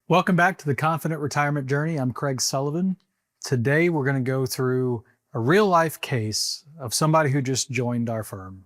Welcome back to the Confident Retirement Journey. I'm Craig Sullivan. Today we're going to go through a real life case of somebody who just joined our firm.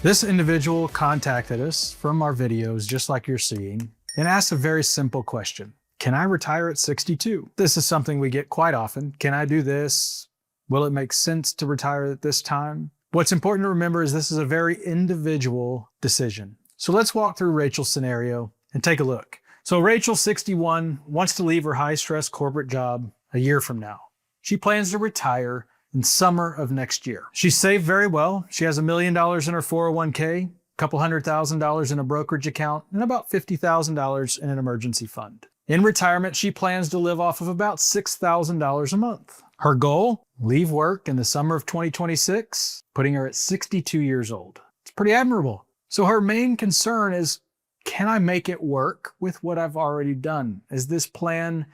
This individual contacted us from our videos, just like you're seeing, and asked a very simple question. Can I retire at 62? This is something we get quite often. Can I do this? Will it make sense to retire at this time? What's important to remember is this is a very individual decision. So let's walk through Rachel's scenario and take a look. So Rachel, 61, wants to leave her high-stress corporate job a year from now. She plans to retire in summer of next year. She's saved very well. She has $1 million in her 401k, a couple $100,000 in a brokerage account, and about $50,000 in an emergency fund. In retirement, she plans to live off of about $6,000 a month. Her goal, leave work in the summer of 2026, putting her at 62 years old. It's pretty admirable. So her main concern is, can I make it work with what I've already done? Is this plan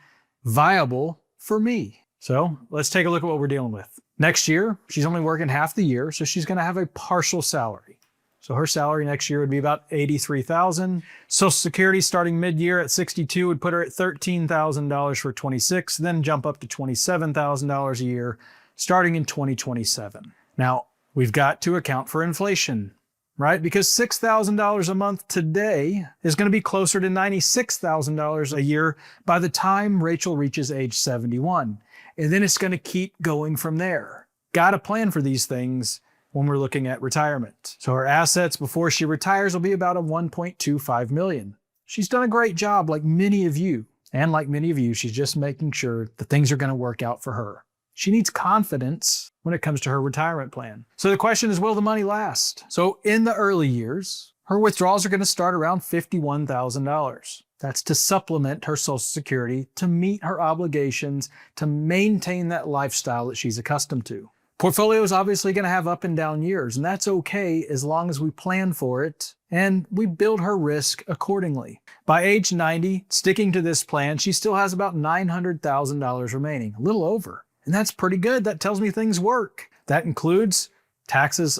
viable for me? So let's take a look at what we're dealing with. Next year, she's only working half the year, so she's going to have a partial salary. So her salary next year would be about $83,000. Social Security starting mid-year at 62 would put her at $13,000 for 26, then jump up to $27,000 a year starting in 2027. Now, we've got to account for inflation, right? Because $6,000 a month today is going to be closer to $96,000 a year by the time Rachel reaches age 71. And then it's going to keep going from there. Got to plan for these things when we're looking at retirement. So her assets before she retires will be about a $1.25 million. She's done a great job like many of you. And like many of you, she's just making sure that things are going to work out for her. She needs confidence when it comes to her retirement plan. So the question is, will the money last? So in the early years, her withdrawals are going to start around $51,000. That's to supplement her Social Security, to meet her obligations, to maintain that lifestyle that she's accustomed to. Portfolio is obviously going to have up and down years, and that's okay as long as we plan for it and we build her risk accordingly. By age 90, sticking to this plan, she still has about $900,000 remaining, a little over. And that's pretty good. That tells me things work. That includes taxes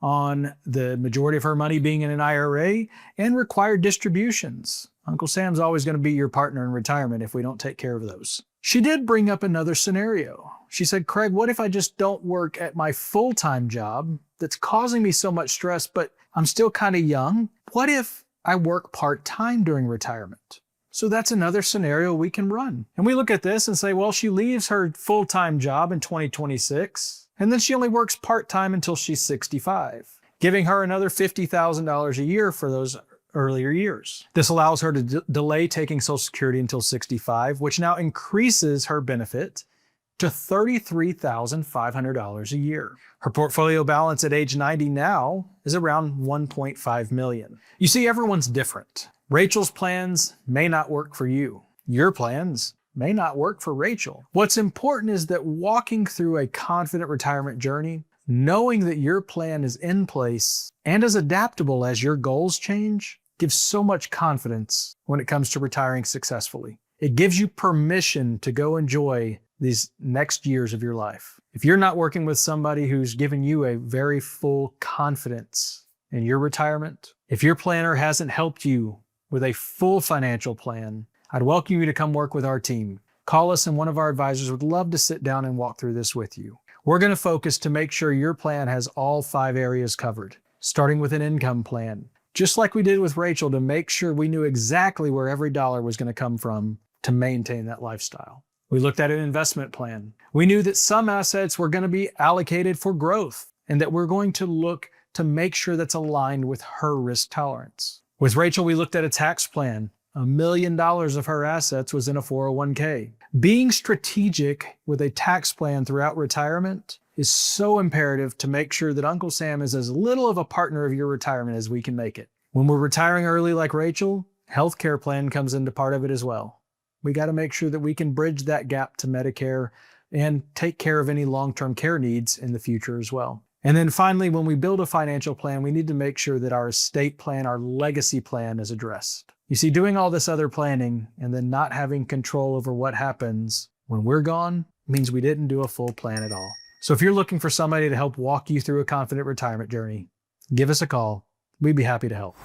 on the majority of her money being in an IRA and required distributions. Uncle Sam's always going to be your partner in retirement if we don't take care of those. She did bring up another scenario. She said, Craig, what if I just don't work at my full-time job that's causing me so much stress, but I'm still kind of young? What if I work part-time during retirement? So that's another scenario we can run. And we look at this and say, well, she leaves her full-time job in 2026, and then she only works part-time until she's 65, giving her another $50,000 a year for those earlier years. This allows her to delay taking Social Security until 65, which now increases her benefit to $33,500 a year. Her portfolio balance at age 90 now is around $1.5 million. You see, everyone's different. Rachel's plans may not work for you. Your plans may not work for Rachel. What's important is that walking through a confident retirement journey, knowing that your plan is in place and as adaptable as your goals change, gives so much confidence when it comes to retiring successfully. It gives you permission to go enjoy these next years of your life. If you're not working with somebody who's given you a very full confidence in your retirement, if your planner hasn't helped you with a full financial plan, I'd welcome you to come work with our team. Call us and one of our advisors would love to sit down and walk through this with you. We're going to focus to make sure your plan has all 5 areas covered, starting with an income plan, just like we did with Rachel, to make sure we knew exactly where every dollar was going to come from to maintain that lifestyle. We looked at an investment plan. We knew that some assets were going to be allocated for growth and that we're going to look to make sure that's aligned with her risk tolerance. With Rachel, we looked at a tax plan. $1 million of her assets was in a 401k. Being strategic with a tax plan throughout retirement is so imperative to make sure that Uncle Sam is as little of a partner of your retirement as we can make it. When we're retiring early like Rachel, healthcare plan comes into part of it as well. We got to make sure that we can bridge that gap to Medicare and take care of any long-term care needs in the future as well. And then finally, when we build a financial plan, we need to make sure that our estate plan, our legacy plan is addressed. You see, doing all this other planning and then not having control over what happens when we're gone means we didn't do a full plan at all. So if you're looking for somebody to help walk you through a confident retirement journey, give us a call. We'd be happy to help.